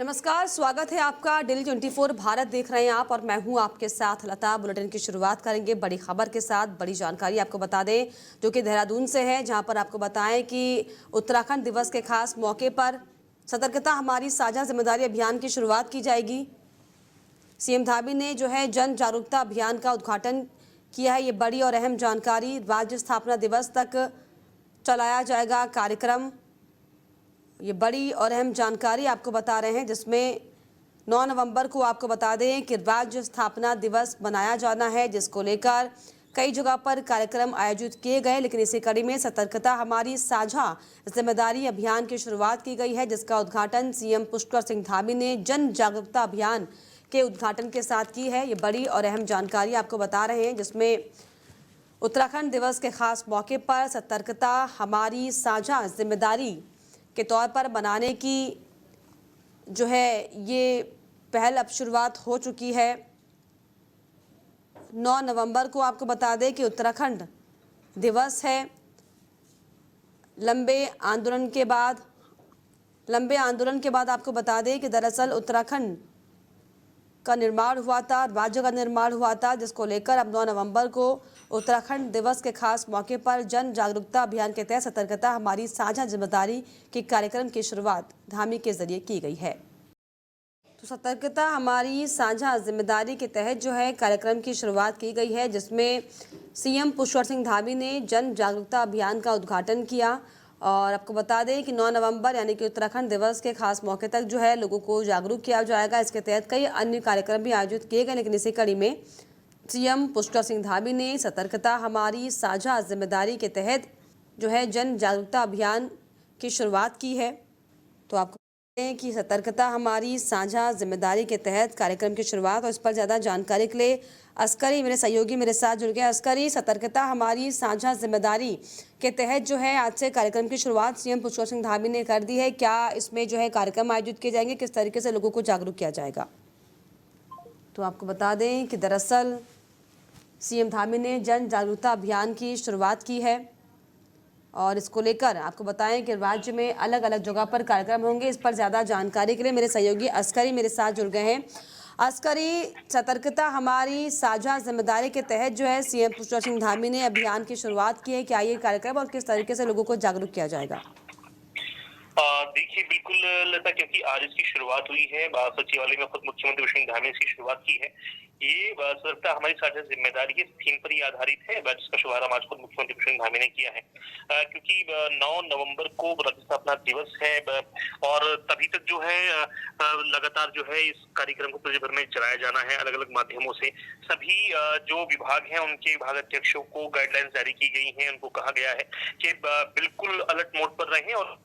नमस्कार, स्वागत है आपका। डेली 24 भारत देख रहे हैं आप और मैं हूं आपके साथ लता। बुलेटिन की शुरुआत करेंगे बड़ी खबर के साथ। बड़ी जानकारी आपको बता दें जो कि देहरादून से है, जहां पर आपको बताएं कि उत्तराखंड दिवस के खास मौके पर सतर्कता हमारी साझा जिम्मेदारी अभियान की शुरुआत की जाएगी। सीएम धामी ने जो है जन जागरूकता अभियान का उद्घाटन किया है। ये बड़ी और अहम जानकारी। राज्य स्थापना दिवस तक चलाया जाएगा कार्यक्रम। ये बड़ी और अहम जानकारी आपको बता रहे हैं, जिसमें 9 नवंबर को आपको बता दें कि राज्य स्थापना दिवस मनाया जाना है, जिसको लेकर कई जगह पर कार्यक्रम आयोजित किए गए। लेकिन इसी कड़ी में सतर्कता हमारी साझा जिम्मेदारी अभियान की शुरुआत की गई है, जिसका उद्घाटन सीएम पुष्कर सिंह धामी ने जन जागरूकता अभियान के उद्घाटन के साथ की है। ये बड़ी और अहम जानकारी आपको बता रहे हैं, जिसमें उत्तराखंड दिवस के खास मौके पर सतर्कता हमारी साझा जिम्मेदारी के तौर पर बनाने की जो है ये पहल अब शुरुआत हो चुकी है। 9 नवंबर को आपको बता दें कि उत्तराखंड दिवस है। लंबे आंदोलन के बाद आपको बता दें कि दरअसल उत्तराखंड का निर्माण हुआ था, राज्य का निर्माण हुआ था, जिसको लेकर अब 9 नवंबर को उत्तराखंड दिवस के खास मौके पर जन जागरूकता अभियान के तहत सतर्कता हमारी साझा जिम्मेदारी के कार्यक्रम की शुरुआत धामी के जरिए की गई है। तो सतर्कता हमारी साझा जिम्मेदारी के तहत जो है कार्यक्रम की शुरुआत की गई है, जिसमें सीएम पुष्कर सिंह धामी ने जन जागरूकता अभियान का उद्घाटन किया। और आपको बता दें कि 9 नवंबर यानी कि उत्तराखंड दिवस के खास मौके तक जो है लोगों को जागरूक किया जाएगा। इसके तहत कई अन्य कार्यक्रम भी आयोजित किए गए। लेकिन इसी कड़ी में सीएम पुष्कर सिंह धामी ने सतर्कता हमारी साझा जिम्मेदारी के तहत जो है जन जागरूकता अभियान की शुरुआत की है। तो आपको बता दें कि सतर्कता हमारी साझा जिम्मेदारी के तहत कार्यक्रम की शुरुआत, और इस पर ज़्यादा जानकारी के लिए अस्करी मेरे सहयोगी मेरे साथ जुड़ गए। अस्करी, सतर्कता हमारी साझा जिम्मेदारी के तहत जो है आज से कार्यक्रम की शुरुआत सीएम पुष्कर सिंह धामी ने कर दी है। क्या इसमें जो है कार्यक्रम आयोजित किए जाएंगे, किस तरीके से लोगों को जागरूक किया जाएगा? तो आपको बता दें कि दरअसल सीएम धामी ने जन जागरूकता अभियान की शुरुआत की है और इसको लेकर आपको बताएं कि राज्य में अलग अलग जगह पर कार्यक्रम होंगे। इस पर ज़्यादा जानकारी के लिए मेरे सहयोगी अस्करी मेरे साथ जुड़ गए हैं। अस्करी, सतर्कता हमारी साझा जिम्मेदारी के तहत जो है सीएम पुष्कर सिंह धामी ने अभियान की शुरुआत की है। क्या ये कार्यक्रम और किस तरीके से लोगों को जागरूक किया जाएगा? देखिए, बिल्कुल लता, क्योंकि आज इसकी शुरुआत हुई है। सचिवालय में खुद मुख्यमंत्री सिंह धामी ने इसकी शुरुआत की है। ये सतर्कता हमारी साझा जिम्मेदारी के थीम पर ही आधारित है, जिसका शुभारंभ आज खुद मुख्यमंत्री सिंह धामी ने किया है। क्योंकि 9 नवंबर को राज्य स्थापना दिवस है और तभी तक जो है लगातार जो है इस कार्यक्रम को प्रदेश भर में चलाया जाना है। अलग अलग माध्यमों से सभी जो विभाग हैं उनके विभाग अध्यक्षों को गाइडलाइंस जारी की गई है। उनको कहा गया है कि बिल्कुल अलर्ट मोड पर रहें और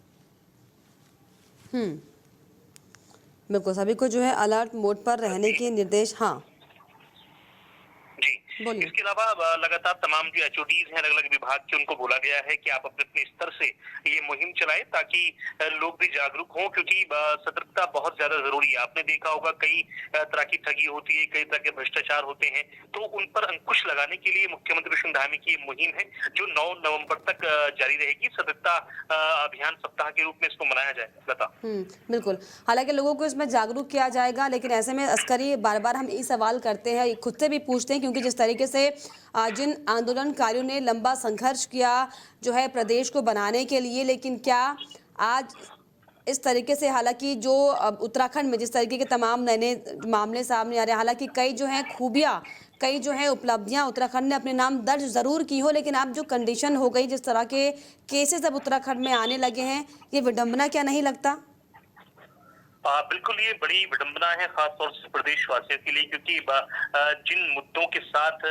बिल्कुल, सभी को जो है अलर्ट मोड पर रहने के निर्देश। हाँ बोलिए। इसके अलावा लगातार तमाम जो एचओडीज हैं अलग अलग विभाग के, उनको बोला गया है कि आप अपने अपने स्तर से ये मुहिम चलाएं ताकि लोग भी जागरूक हों, क्योंकि सतर्कता बहुत ज्यादा जरूरी है। आपने देखा होगा कई तरह की ठगी होती है, कई तरह के भ्रष्टाचार होते हैं, तो उन पर अंकुश लगाने के लिए मुख्यमंत्री सिंह धामी की मुहिम है जो 9 नवम्बर तक जारी रहेगी। सतर्कता अभियान सप्ताह के रूप में इसको मनाया जाएगा। लता, बिल्कुल, हालांकि लोगों को इसमें जागरूक किया जाएगा, लेकिन ऐसे में अस्करी बार बार हम ये सवाल करते हैं, खुद से भी पूछते हैं, क्योंकि जिस तरीके से जिन आंदोलनकारियों ने लंबा संघर्ष किया जो है प्रदेश को बनाने के लिए, लेकिन क्या आज इस तरीके से, हालांकि जो उत्तराखंड में जिस तरीके के तमाम नए मामले सामने आ रहे हैं, हालांकि कई जो हैं खूबियां, कई जो है उपलब्धियां उत्तराखंड ने अपने नाम दर्ज जरूर की हो, लेकिन अब जो कंडीशन हो गई, जिस तरह के केसेस अब उत्तराखंड में आने लगे हैं, ये विडंबना क्या नहीं लगता? बिल्कुल, ये बड़ी विडंबना है खासतौर से प्रदेशवासियों के लिए, क्योंकि जिन मुद्दों के साथ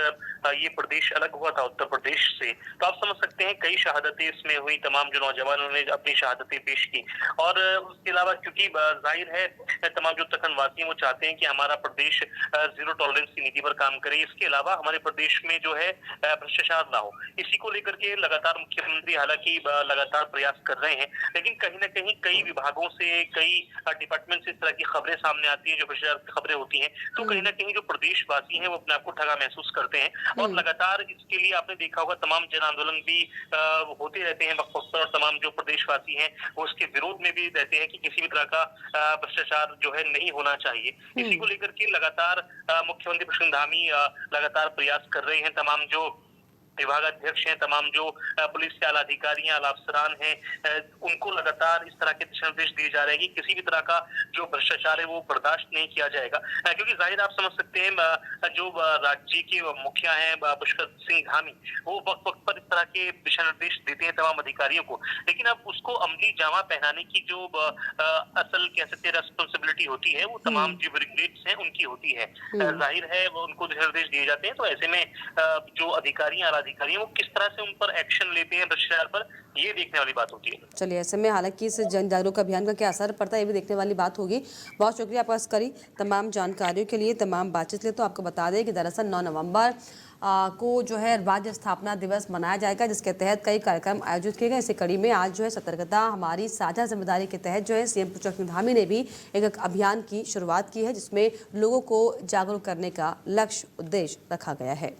ये प्रदेश अलग हुआ था उत्तर प्रदेश से, तो आप समझ सकते हैं कई शहादतें इसमें हुई। तमाम जो नौजवानों ने अपनी शहादतें पेश की, और उसके अलावा क्योंकि जाहिर है तमाम जो उत्तराखंड वासी हैं वो चाहते हैं कि हमारा प्रदेश जीरो टॉलरेंस की नीति पर काम करे। इसके अलावा हमारे प्रदेश में जो है भ्रष्टाचार ना हो, इसी को लेकर के लगातार मुख्यमंत्री हालांकि लगातार प्रयास कर रहे हैं, लेकिन कहीं ना कहीं कई विभागों से, कई डिपार्टमेंट डिपार्टमेंट से इस तरह की खबरें सामने आती हैं, जो भ्रष्टाचार की खबरें होती हैं, तो कहीं ना कहीं जो प्रदेशवासी हैं वो अपने आप को ठगा महसूस करते हैं। और लगातार इसके लिए आपने देखा होगा तमाम जन आंदोलन भी होते रहते हैं वक्त वक्त पर, और तमाम जो प्रदेशवासी हैं वो उसके विरोध में भी रहते हैं कि किसी भी तरह का भ्रष्टाचार जो है नहीं होना चाहिए। इसी को लेकर के लगातार मुख्यमंत्री पुष्कर धामी लगातार प्रयास कर रहे हैं। तमाम जो विभागाध्यक्ष हैं, तमाम जो पुलिस के आला अधिकारी हैं, आला अफसरान हैं, उनको लगातार इस तरह के दिशा निर्देश दिए जा रहे हैं कि किसी भी तरह का जो भ्रष्टाचार है वो बर्दाश्त नहीं किया जाएगा। क्योंकि जाहिर आप समझ सकते हैं जो राज्य के मुखिया हैं पुष्कर सिंह धामी, वो वक्त वक्त पर इस तरह के दिशा निर्देश देते हैं तमाम अधिकारियों को, लेकिन अब उसको अमली जामा पहनाने की जो असल कह सकते हैं रेस्पॉन्सिबिलिटी होती है वो तमाम जो ब्रिगेड्स हैं उनकी होती है। जाहिर है वो उनको दिशा निर्देश दिए जाते हैं, तो ऐसे में जो अधिकारी अधिकारी वो किस तरह से उन पर एक्शन लेते हैं भ्रष्टाचार पर, ये देखने वाली बात होती है। चलिए, ऐसे में हालांकि इस जन जागरूक अभियान का क्या असर पड़ता है ये भी देखने वाली बात होगी। बहुत शुक्रिया आपका अस्करी तमाम जानकारियों के लिए, तमाम बातचीत के लिए। तो आपको बता दें कि दरअसल 9 नवंबर को जो है राज्य स्थापना दिवस मनाया जाएगा, जिसके तहत कई कार्यक्रम आयोजित किए गए। इसी कड़ी में आज जो है सतर्कता हमारी साझा जिम्मेदारी के तहत जो है सीएम पुष्कर सिंह धामी ने भी एक अभियान की शुरुआत की है, जिसमें लोगों को जागरूक करने का लक्ष्य उद्देश्य रखा गया है।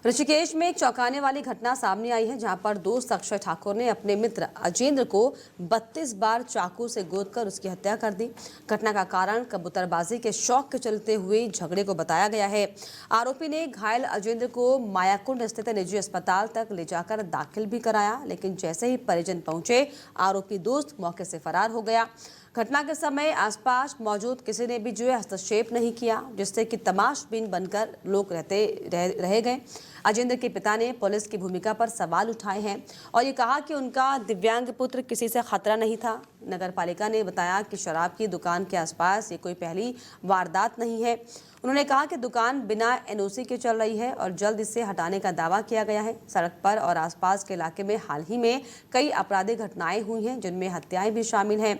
ऋषिकेश में एक चौंकाने वाली घटना सामने आई है, जहां पर दोस्त अक्षय ठाकुर ने अपने मित्र अजेंद्र को 32 बार चाकू से गोदकर उसकी हत्या कर दी। घटना का कारण कबूतरबाजी के शौक के चलते हुए झगड़े को बताया गया है। आरोपी ने घायल अजेंद्र को मायाकुंड स्थित निजी अस्पताल तक ले जाकर दाखिल भी कराया, लेकिन जैसे ही परिजन पहुंचे आरोपी दोस्त मौके से फरार हो गया। घटना के समय आसपास मौजूद किसी ने भी जो है हस्तक्षेप नहीं किया, जिससे कि तमाशबीन बनकर लोग रह गए। अजेंद्र के पिता ने पुलिस की भूमिका पर सवाल उठाए हैं और ये कहा कि उनका दिव्यांग पुत्र किसी से खतरा नहीं था। नगर पालिका ने बताया कि शराब की दुकान के आसपास ये कोई पहली वारदात नहीं है। उन्होंने कहा कि दुकान बिना एनओसी के चल रही है और जल्द इसे हटाने का दावा किया गया है। सड़क पर और आसपास के इलाके में हाल ही में कई आपराधिक घटनाएं हुई हैं, जिनमें हत्याएं भी शामिल हैं।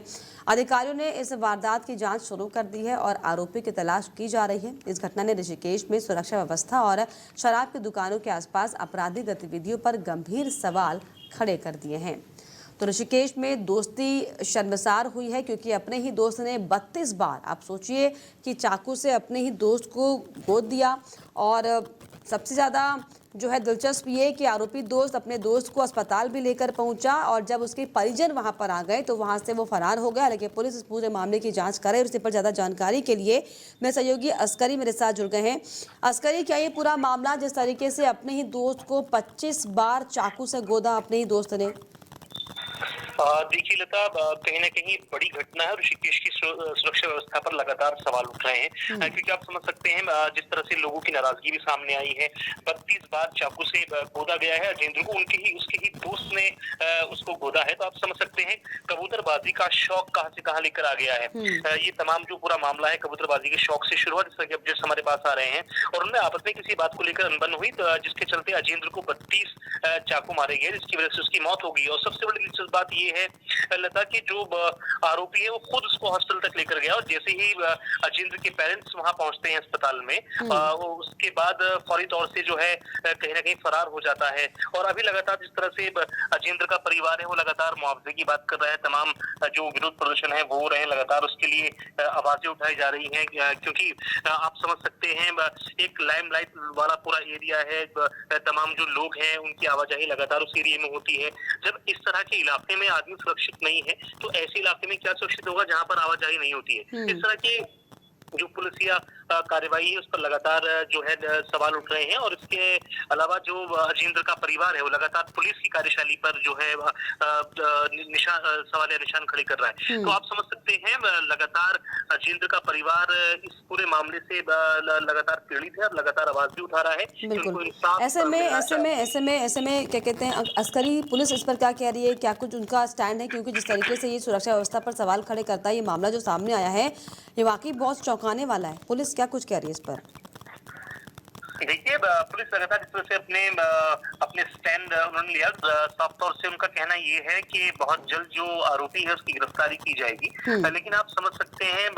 अधिकारियों ने इस वारदात की जांच शुरू कर दी है और आरोपी की तलाश की जा रही है। इस घटना ने ऋषिकेश में सुरक्षा व्यवस्था और शराब की दुकानों के आसपास आपराधिक गतिविधियों पर गंभीर सवाल खड़े कर दिए हैं। तो ऋषिकेश में दोस्ती शर्मसार हुई है, क्योंकि अपने ही दोस्त ने 32 बार, आप सोचिए कि चाकू से अपने ही दोस्त को गोद दिया। और सबसे ज़्यादा जो है दिलचस्प ये कि आरोपी दोस्त अपने दोस्त को अस्पताल भी लेकर पहुंचा और जब उसके परिजन वहां पर आ गए तो वहां से वो फरार हो गया। लेकिन पुलिस इस पूरे मामले की जांच करे और इस पर ज़्यादा जानकारी के लिए मेरे सहयोगी अस्करी मेरे साथ जुड़ गए हैं। अस्करी, क्या ये पूरा मामला जिस तरीके से अपने ही दोस्त को 25 बार चाकू से गोदा अपने ही दोस्त ने? देखिए लता, कहीं ना कहीं बड़ी घटना है। ऋषिकेश की सुरक्षा व्यवस्था पर लगातार सवाल उठ रहे हैं, क्योंकि आप समझ सकते हैं जिस तरह से लोगों की नाराजगी भी सामने आई है। 32 बार चाकू से गोदा गया है अजेंद्र को, उसके ही दोस्त ने उसको गोदा है। तो आप समझ सकते हैं कबूतरबाजी का शौक कहां से कहां लेकर आ गया है। ये तमाम जो पूरा मामला है कबूतरबाजी के शौक से शुरू हुआ, जिस तरह के अपडेट्स हमारे पास आ रहे हैं। और उनमें आपस में किसी बात को लेकर अनबन हुई, जिसके चलते अजेंद्र को 32 चाकू मारे गए, जिसकी वजह से उसकी मौत हो गई। और सबसे बड़ी दिलचस्प बात ये है लता कि जो आरोपी है वो खुद उसको हॉस्पिटल तक लेकर गया, और जैसे ही अजेंद्र के पेरेंट्स वहां पहुंचते हैं अस्पताल में, उसके बाद फौरी तौर से जो है कहीं ना कहीं फरार हो जाता है। और अभी लगातार जिस तरह से अजेंद्र का परिवार है वो लगातार मुआवजे की बात कर रहा है। तमाम जो विरोध प्रदर्शन है वो हो रहे हैं, लगातार उसके लिए आवाजें उठाई जा रही हैं, क्योंकि आप समझ सकते हैं एक लाइमलाइट वाला पूरा एरिया है। तमाम जो लोग हैं उनकी आवाजाही लगातार उस एरिया में होती है। जब इस तरह के इलाके में आदमी सुरक्षित नहीं है तो ऐसे इलाके में क्या सुरक्षित होगा जहां पर आवाजाही नहीं होती है। इस तरह के जो पुलिसिया कार्यवाही है उस पर लगातार जो है सवाल उठ रहे हैं। और इसके अलावा जो अजेंद्र का परिवार है वो लगातार पुलिस की कार्यशैली पर जो है सवाल या निशान खड़े कर रहा है। तो आप समझ सकते हैं लगातार अजेंद्र का परिवार इस पूरे मामले से लगातार पीड़ित है और लगातार आवाज भी उठा रहा है। बिल्कुल। ऐसे में क्या कहते हैं अस्करी, पुलिस इस पर क्या कह रही है, क्या कुछ उनका स्टैंड है? क्योंकि जिस तरीके से ये सुरक्षा व्यवस्था पर सवाल खड़े करता है, ये मामला जो सामने आया है ये वाकई बहुत चौंकाने वाला है। पुलिस क्या कुछ कह रही है इस पर? देखिए पुलिस लगातार इस तरह से अपने स्टैंड उन्होंने लिया। साफ तौर से उनका कहना ये है कि बहुत जल्द जो आरोपी है उसकी गिरफ्तारी की जाएगी। लेकिन आप समझ सकते हैं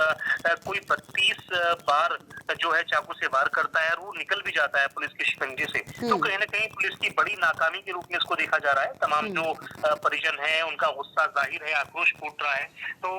कोई 32 बार जो है चाकू से वार करता है और वो निकल भी जाता है पुलिस के शिकंजे से, तो कहीं ना कहीं पुलिस की बड़ी नाकामी के रूप में इसको देखा जा रहा है। तमाम जो परिजन है उनका गुस्सा जाहिर है, आक्रोश फूट रहा है। तो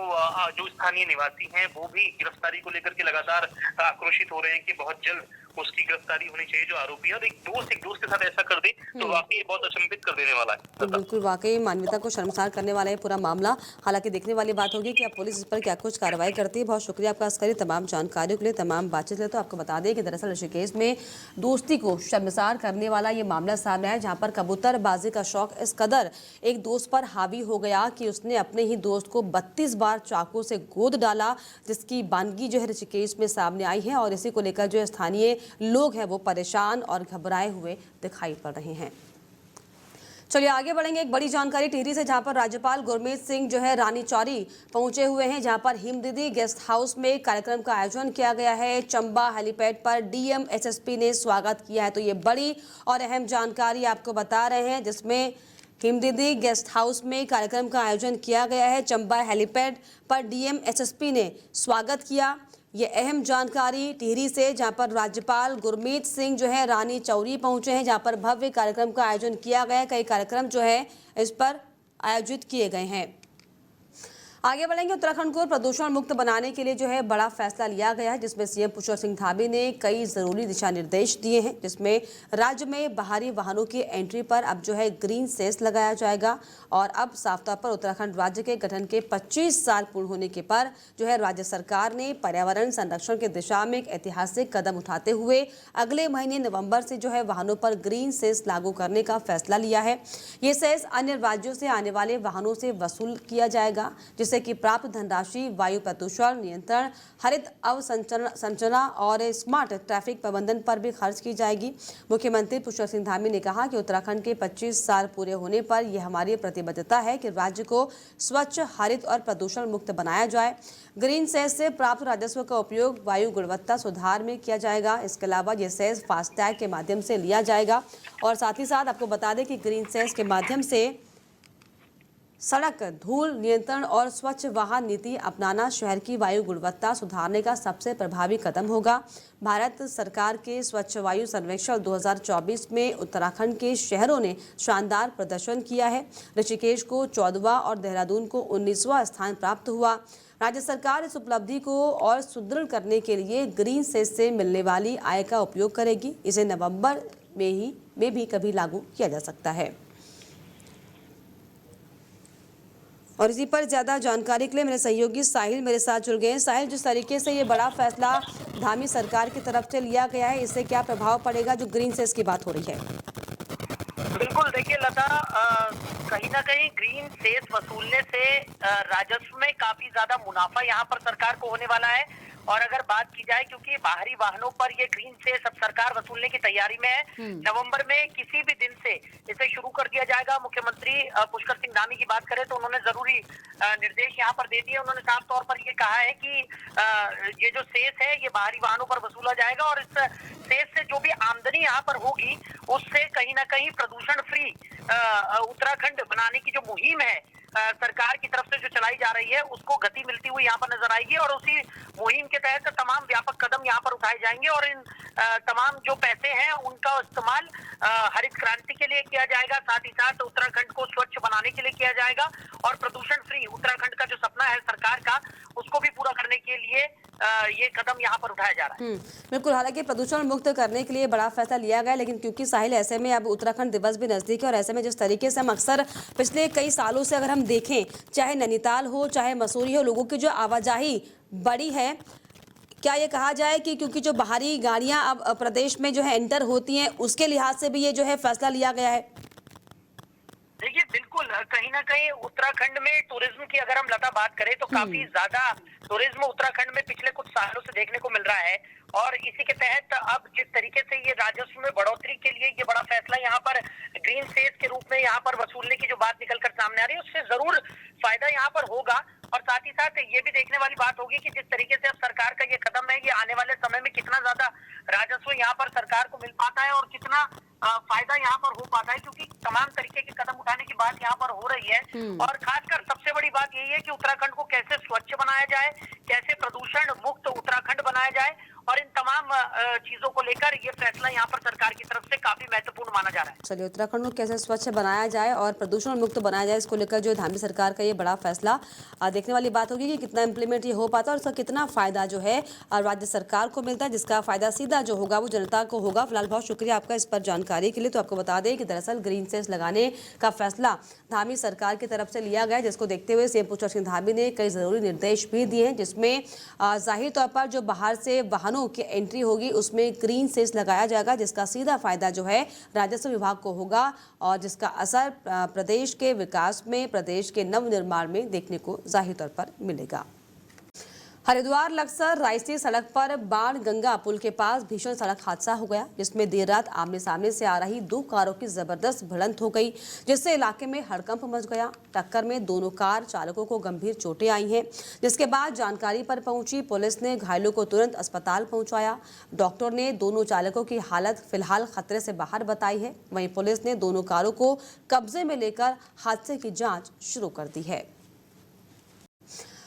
जो स्थानीय निवासी हैं वो भी गिरफ्तारी को लेकर के लगातार आक्रोशित हो रहे हैं कि बहुत जल्द उसकी गिरफ्तारी होनी चाहिए जो आरोपी है। और एक दोस्त के साथ ऐसा कर दे तो वाकई बहुत अचंभित कर देने वाला है। तो बिल्कुल वाकई मानवता को शर्मसार करने वाला है पूरा मामला। हालांकि देखने वाली बात होगी कि अब पुलिस इस पर क्या कुछ कार्रवाई करती है। बहुत शुक्रिया आपका अस्करी तमाम जानकारियों के लिए, तमाम बातचीत के लिए। तो आपको बता दें कि दरअसल ऋषिकेश में दोस्ती को शर्मसार करने वाला ये मामला सामने आया, जहाँ पर कबूतरबाजी का शौक इस कदर एक दोस्त पर हावी हो गया कि उसने अपने ही दोस्त को 32 बार चाकू से गोद डाला, जिसकी बानगी जो है ऋषिकेश में सामने आई है। और इसी को लेकर जो स्थानीय लोग हैं वो परेशान और घबराए हुए दिखाई पड़ रहे हैं। चलिए आगे बढ़ेंगे। एक बड़ी जानकारी टिहरी से, जहां पर राज्यपाल गुरमीत सिंह जो है रानी चौरी पहुंचे हुए हैं, जहां पर हिमदीदी गेस्ट हाउस में कार्यक्रम का आयोजन किया गया है। चंबा हेलीपैड पर डीएम एसएसपी ने स्वागत किया है। तो ये बड़ी और अहम जानकारी आपको बता रहे हैं, जिसमें हिमदीदी गेस्ट हाउस में कार्यक्रम का आयोजन किया गया है। चंबा हेलीपैड पर डीएम एसएसपी ने स्वागत किया। ये अहम जानकारी टिहरी से, जहां पर राज्यपाल गुरमीत सिंह जो है रानी चौरी पहुंचे हैं, जहां पर भव्य कार्यक्रम का आयोजन किया गया है। कई कार्यक्रम जो है इस पर आयोजित किए गए हैं। आगे बढ़ेंगे। उत्तराखंड को प्रदूषण मुक्त बनाने के लिए जो है बड़ा फैसला लिया गया है, जिसमें सीएम पुष्कर सिंह धामी ने कई जरूरी दिशा निर्देश दिए हैं, जिसमें राज्य में बाहरी वाहनों की एंट्री पर अब जो है ग्रीन सेस लगाया जाएगा। और अब साफ तौर पर उत्तराखंड राज्य के गठन के 25 साल पूर्ण होने के पर जो है राज्य सरकार ने पर्यावरण संरक्षण की दिशा में एक ऐतिहासिक कदम उठाते हुए अगले महीने नवंबर से जो है वाहनों पर ग्रीन सेस लागू करने का फैसला लिया है। ये सेस अन्य राज्यों से आने वाले वाहनों से वसूल किया जाएगा, जिससे कि प्राप्त धनराशि वायु प्रदूषण नियंत्रण, हरित अवसंरचना और स्मार्ट ट्रैफिक प्रबंधन पर भी खर्च की जाएगी। मुख्यमंत्री पुष्कर सिंह धामी ने कहा कि उत्तराखंड के 25 साल पूरे होने पर यह हमारी प्रतिबद्धता है कि राज्य को स्वच्छ, हरित और प्रदूषण मुक्त बनाया जाए। ग्रीन सेस से प्राप्त राजस्व का उपयोग वायु गुणवत्ता सुधार में किया जाएगा। इसके अलावा यह सेस फास्टैग के माध्यम से लिया जाएगा। और साथ ही साथ आपको बता दें कि ग्रीन सेस के माध्यम से सड़क धूल नियंत्रण और स्वच्छ वाहन नीति अपनाना शहर की वायु गुणवत्ता सुधारने का सबसे प्रभावी कदम होगा। भारत सरकार के स्वच्छ वायु सर्वेक्षण 2024 में उत्तराखंड के शहरों ने शानदार प्रदर्शन किया है। ऋषिकेश को 14वां और देहरादून को 19वां स्थान प्राप्त हुआ। राज्य सरकार इस उपलब्धि को और सुदृढ़ करने के लिए ग्रीन सेस से मिलने वाली आय का उपयोग करेगी। इसे नवंबर में भी कभी लागू किया जा सकता है। और इसी पर ज्यादा जानकारी के लिए मेरे सहयोगी साहिल मेरे साथ जुड़ गए हैं। साहिल, जिस तरीके से ये बड़ा फैसला धामी सरकार की तरफ से लिया गया है, इससे क्या प्रभाव पड़ेगा जो ग्रीन सेस की बात हो रही है? बिल्कुल, देखिए लता, कहीं ना कहीं ग्रीन सेस वसूलने से राजस्व में काफी ज्यादा मुनाफा यहाँ पर सरकार को होने वाला है। और अगर बात की जाए, क्योंकि बाहरी वाहनों पर ये ग्रीन सेस अब सरकार वसूलने की तैयारी में है, नवंबर में किसी भी दिन से इसे शुरू कर दिया जाएगा। मुख्यमंत्री पुष्कर सिंह धामी की बात करें तो उन्होंने जरूरी निर्देश यहाँ पर दे दिए। उन्होंने साफ तौर पर ये कहा है कि ये जो सेस है ये बाहरी वाहनों पर वसूला जाएगा और इस सेस से जो भी आमदनी यहाँ पर होगी उससे कहीं ना कहीं प्रदूषण फ्री उत्तराखंड बनाने की जो मुहिम है सरकार की तरफ से जो चलाई जा रही है उसको गति मिलती हुई यहाँ पर नजर आएगी। और उसी मुहिम के तहत तमाम व्यापक कदम यहाँ पर उठाए जाएंगे और इन तमाम जो पैसे हैं उनका इस्तेमाल हरित क्रांति के लिए किया जाएगा, साथ ही साथ उत्तराखंड को स्वच्छ बनाने के लिए किया जाएगा और प्रदूषण फ्री उत्तराखंड का जो सपना है सरकार का उसको भी पूरा करने के लिए ये कदम यहाँ पर उठाया जा रहा है। बिल्कुल, हालांकि प्रदूषण मुक्त करने के लिए बड़ा फैसला लिया गया, लेकिन क्योंकि साहिल ऐसे में अब उत्तराखंड दिवस भी नजदीक है और ऐसे में जिस तरीके से हम अक्सर पिछले कई सालों से अगर हम देखें, चाहे नैनीताल हो चाहे मसूरी हो, लोगों की जो आवाजाही बड़ी है, क्या ये कहा जाए कि क्योंकि जो बाहरी गाड़ियां अब प्रदेश में जो है एंटर होती हैं उसके लिहाज से भी ये जो है फैसला लिया गया है? देखिए बिल्कुल, कहीं ना कहीं उत्तराखंड में टूरिज्म की अगर हम लता बात करें तो काफी ज्यादा टूरिज्म उत्तराखंड में पिछले कुछ सालों से देखने को मिल रहा है। और इसी के तहत अब जिस तरीके से ये राजस्व में बढ़ोतरी के लिए ये बड़ा फैसला यहाँ पर ग्रीन सेस के रूप में यहाँ पर वसूलने की जो बात निकलकर सामने आ रही है उससे जरूर फायदा यहाँ पर होगा। और साथ ही साथ ये भी देखने वाली बात होगी कि जिस तरीके से अब सरकार का ये कदम है, ये आने वाले समय में कितना ज्यादा राजस्व यहाँ पर सरकार को मिल पाता है और कितना फायदा यहाँ पर हो पाता है, क्योंकि तमाम तरीके के कदम उठाने की बात यहाँ पर हो रही है। और खासकर सबसे बड़ी बात यही है कि उत्तराखंड को कैसे स्वच्छ बनाया जाए, कैसे प्रदूषण मुक्त उत्तराखंड बनाया जाए, और इन तमाम चीजों को लेकर ये फैसला यहाँ पर सरकार की तरफ से काफी महत्वपूर्ण माना जा रहा है। चलिए, उत्तराखंड को कैसे स्वच्छ बनाया जाए और प्रदूषण मुक्त बनाया जाए, इसको लेकर जो धामी सरकार का ये बड़ा फैसला, देखने वाली बात होगी कि कितना इंप्लीमेंट ये हो पाता है और इसका कितना फायदा जो है राज्य सरकार को मिलता है, जिसका फायदा सीधा जो होगा वो जनता को होगा। फिलहाल बहुत शुक्रिया आपका इस पर जानकारी के लिए। तो आपको बता दें कि दरअसल ग्रीन सेस लगाने का फैसला धामी सरकार की तरफ से लिया गया, जिसको देखते हुए सीएम पुष्कर सिंह धामी ने कई जरूरी निर्देश भी दिए हैं, जिसमें जाहिर तौर पर जो बाहर से वाहनों की एंट्री होगी उसमें ग्रीन सेस लगाया जाएगा, जिसका सीधा फायदा जो है राजस्व विभाग को होगा और जिसका असर प्रदेश के विकास में, प्रदेश के नवनिर्माण में देखने को जाहिर तौर पर मिलेगा। हरिद्वार लक्सर रायसी सड़क पर बाण गंगा पुल के पास भीषण सड़क हादसा हो गया, जिसमें देर रात आमने सामने से आ रही दो कारों की जबरदस्त भिड़ंत हो गई, जिससे इलाके में हड़कंप मच गया। टक्कर में दोनों कार चालकों को गंभीर चोटें आई हैं, जिसके बाद जानकारी पर पहुंची पुलिस ने घायलों को तुरंत अस्पताल पहुंचाया। डॉक्टर ने दोनों चालकों की हालत फिलहाल खतरे से बाहर बताई है। वहीं पुलिस ने दोनों कारों को कब्जे में लेकर हादसे की जाँच शुरू कर दी है।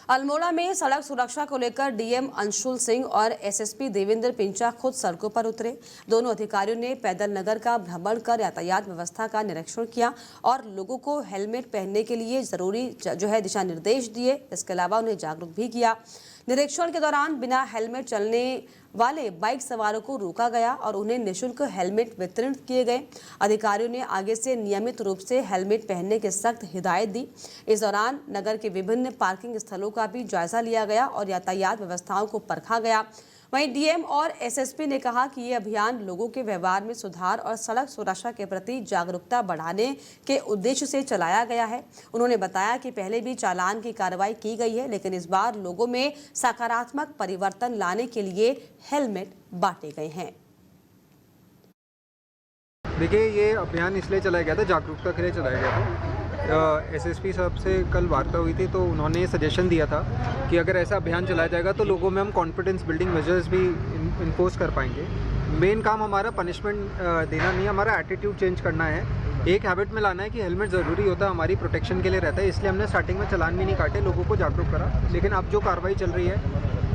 अल्मोड़ा में सड़क सुरक्षा को लेकर डीएम अंशुल सिंह और एसएसपी देवेंद्र पिंचा खुद सड़कों पर उतरे। दोनों अधिकारियों ने पैदल नगर का भ्रमण कर यातायात व्यवस्था का निरीक्षण किया और लोगों को हेलमेट पहनने के लिए जरूरी जो है दिशा निर्देश दिए। इसके अलावा उन्हें जागरूक भी किया। निरीक्षण के दौरान बिना हेलमेट चलने वाले बाइक सवारों को रोका गया और उन्हें निःशुल्क हेलमेट वितरण किए गए। अधिकारियों ने आगे से नियमित रूप से हेलमेट पहनने की सख्त हिदायत दी। इस दौरान नगर के विभिन्न पार्किंग स्थलों का भी जायजा लिया गया और यातायात व्यवस्थाओं को परखा गया। वहीं डीएम और एसएसपी ने कहा कि ये अभियान लोगों के व्यवहार में सुधार और सड़क सुरक्षा के प्रति जागरूकता बढ़ाने के उद्देश्य से चलाया गया है। उन्होंने बताया कि पहले भी चालान की कार्रवाई की गई है, लेकिन इस बार लोगों में सकारात्मक परिवर्तन लाने के लिए हेलमेट बांटे गए हैं। देखिए, ये अभियान इसलिए चलाया गया था, जागरूकता के लिए चलाया गया था। एसएसपी साहब से कल वार्ता हुई थी, तो उन्होंने सजेशन दिया था कि अगर ऐसा अभियान चलाया जाएगा तो लोगों में हम कॉन्फिडेंस बिल्डिंग मेजर्स भी इम्पोज कर पाएंगे। मेन काम हमारा पनिशमेंट देना नहीं, हमारा एटीट्यूड चेंज करना है। एक हैबिट में लाना है कि हेलमेट ज़रूरी होता है, हमारी प्रोटेक्शन के लिए रहता है। इसलिए हमने स्टार्टिंग में चालान भी नहीं काटे, लोगों को जागरूक करा। लेकिन अब जो कार्रवाई चल रही है,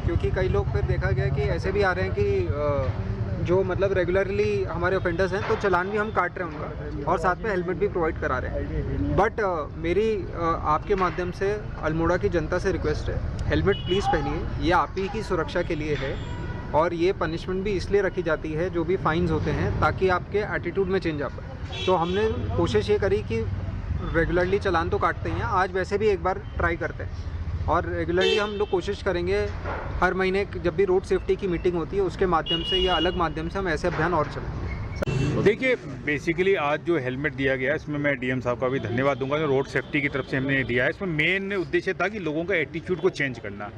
क्योंकि कई लोग फिर देखा गया कि ऐसे भी आ रहे हैं कि जो मतलब रेगुलरली हमारे ऑफेंडर्स हैं, तो चालान भी हम काट रहे हैं उनका और साथ में हेलमेट भी प्रोवाइड करा रहे हैं। बट मेरी आपके माध्यम से अल्मोड़ा की जनता से रिक्वेस्ट है, हेलमेट प्लीज़ पहनिए। ये आप ही की सुरक्षा के लिए है और ये पनिशमेंट भी इसलिए रखी जाती है, जो भी फाइन्स होते हैं, ताकि आपके एटीट्यूड में चेंज आ पाए। तो हमने कोशिश ये करी कि रेगुलरली चालान तो काटते हैं, आज वैसे भी एक बार ट्राई करते हैं और रेगुलरली हम लोग कोशिश करेंगे हर महीने जब भी रोड सेफ्टी की मीटिंग होती है उसके माध्यम से या अलग माध्यम से हम ऐसे अभियान और चलाएंगे। देखिए, बेसिकली आज जो हेलमेट दिया गया है, इसमें मैं डीएम साहब का भी धन्यवाद दूंगा जो रोड सेफ्टी की तरफ से हमने दिया है। इसमें मेन उद्देश्य था कि लोगों का एटीट्यूड को चेंज करना।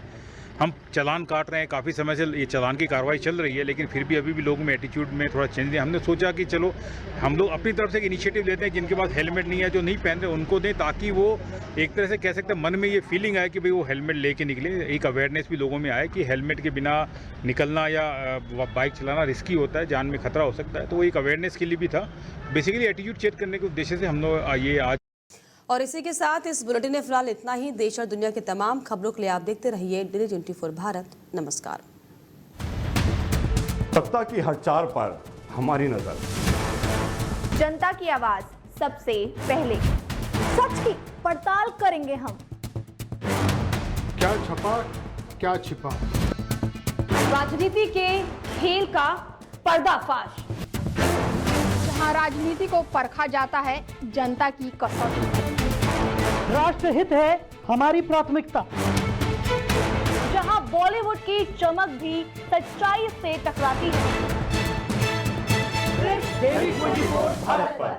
हम चालान काट रहे हैं, काफ़ी समय से ये चालान की कार्रवाई चल रही है, लेकिन फिर भी अभी भी लोगों में एटीट्यूड में थोड़ा चेंज है। हमने सोचा कि चलो हम लोग अपनी तरफ से एक इनिशिएटिव लेते हैं, जिनके पास हेलमेट नहीं है, जो नहीं पहन रहे, उनको दें, ताकि वो एक तरह से कह सकते हैं मन में ये फीलिंग आए कि भाई वो हेलमेट लेके निकले। एक अवेयरनेस भी लोगों में आए कि हेलमेट के बिना निकलना या बाइक चलाना रिस्की होता है, जान में खतरा हो सकता है। तो वो एक अवेयरनेस के लिए भी था। बेसिकली एटीट्यूड चेंज करने के उद्देश्य से हम लोग ये आज। और इसी के साथ इस बुलेटिन में फिलहाल इतना ही। देश और दुनिया की तमाम खबरों के लिए आप देखते रहिए DD24 भारत। नमस्कार। सत्ता की हर चाल पर हमारी नजर, जनता की आवाज सबसे पहले, सच की पड़ताल करेंगे हम। क्या छपा क्या छिपा, राजनीति के खेल का पर्दाफाश, जहां राजनीति को परखा जाता है जनता की कसौटी। राष्ट्रहित है हमारी प्राथमिकता। जहां बॉलीवुड की चमक भी सच्चाई से टकराती है। DD24 भारत पर।